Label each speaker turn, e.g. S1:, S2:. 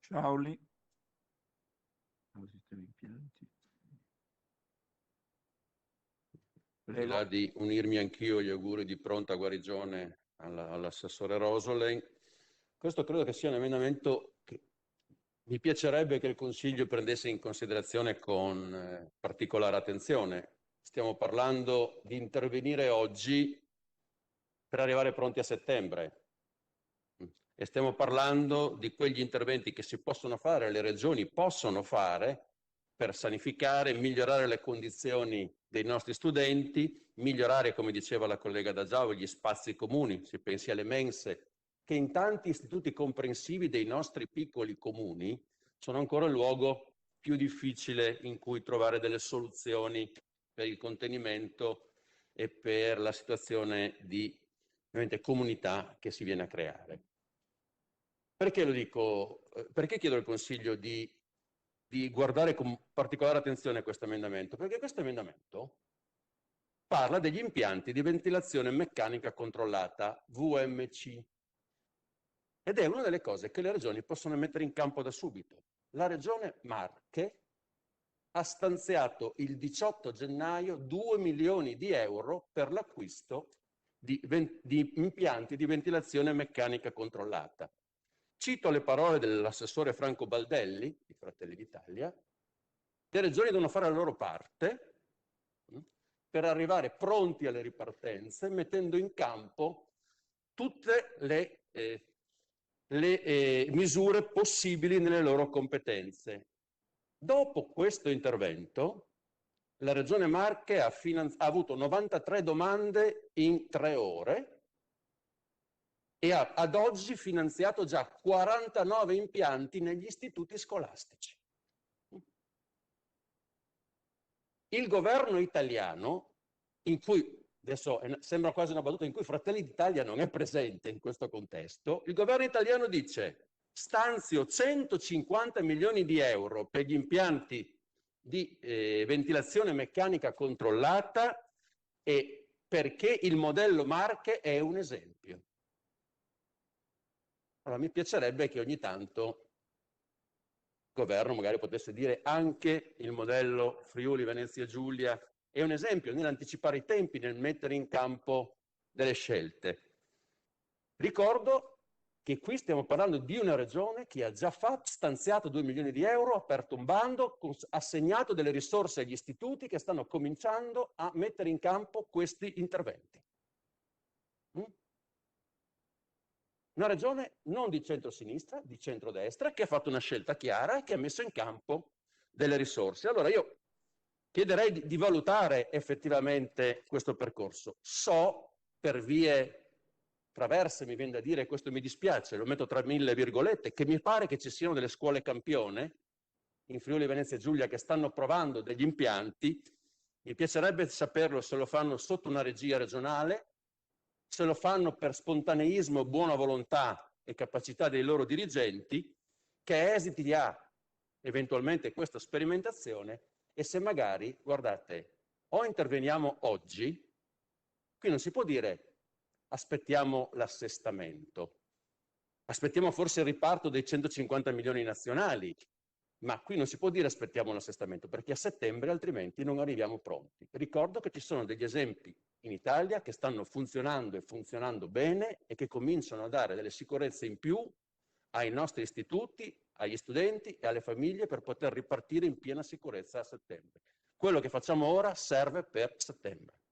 S1: Sciaoli, al sistema impianti.
S2: Al di là di unirmi anch'io agli auguri di pronta guarigione all'assessore Rosoleng, questo credo che sia un emendamento che mi piacerebbe che il Consiglio prendesse in considerazione con particolare attenzione. Stiamo parlando di intervenire oggi per arrivare pronti a settembre. E stiamo parlando di quegli interventi che si possono fare, le regioni possono fare per sanificare, migliorare le condizioni dei nostri studenti, migliorare, come diceva la collega D'Agiavo, gli spazi comuni, si pensi alle mense, che in tanti istituti comprensivi dei nostri piccoli comuni sono ancora il luogo più difficile in cui trovare delle soluzioni per il contenimento e per la situazione di comunità che si viene a creare. Perché lo dico? Perché chiedo al Consiglio di guardare con particolare attenzione a questo emendamento? Perché questo emendamento parla degli impianti di ventilazione meccanica controllata, VMC, ed è una delle cose che le regioni possono mettere in campo da subito. La regione Marche ha stanziato il 18 gennaio 2 milioni di euro per l'acquisto di impianti di ventilazione meccanica controllata. Cito le parole dell'assessore Franco Baldelli, di Fratelli d'Italia: le regioni devono fare la loro parte per arrivare pronti alle ripartenze, mettendo in campo tutte le misure possibili nelle loro competenze. Dopo questo intervento, la Regione Marche ha avuto 93 domande in 3 ore e ha ad oggi finanziato già 49 impianti negli istituti scolastici. Il governo italiano, in cui, adesso sembra quasi una battuta, in cui Fratelli d'Italia non è presente in questo contesto, il governo italiano dice: stanzio 150 milioni di euro per gli impianti di ventilazione meccanica controllata, e perché il modello Marche è un esempio. Allora, mi piacerebbe che ogni tanto il governo magari potesse dire anche il modello Friuli Venezia Giulia è un esempio nell'anticipare i tempi, nel mettere in campo delle scelte. Ricordo che qui stiamo parlando di una regione che ha già stanziato 2 milioni di euro, aperto un bando, assegnato delle risorse agli istituti che stanno cominciando a mettere in campo questi interventi. Una regione non di centrosinistra, di centrodestra, che ha fatto una scelta chiara e che ha messo in campo delle risorse. Allora io chiederei di valutare effettivamente questo percorso. So, per vie traverse, mi viene da dire, questo mi dispiace, lo metto tra 1000 virgolette, che mi pare che ci siano delle scuole campione in Friuli Venezia Giulia che stanno provando degli impianti. Mi piacerebbe saperlo se lo fanno sotto una regia regionale, se lo fanno per spontaneismo, buona volontà e capacità dei loro dirigenti, che esiti ha eventualmente questa sperimentazione, e se magari, guardate, o interveniamo oggi, qui non si può dire aspettiamo l'assestamento, aspettiamo forse il riparto dei 150 milioni nazionali, ma qui non si può dire aspettiamo l'assestamento, perché a settembre altrimenti non arriviamo pronti. Ricordo che ci sono degli esempi in Italia che stanno funzionando e funzionando bene e che cominciano a dare delle sicurezze in più ai nostri istituti, agli studenti e alle famiglie per poter ripartire in piena sicurezza a settembre. Quello che facciamo ora serve per settembre.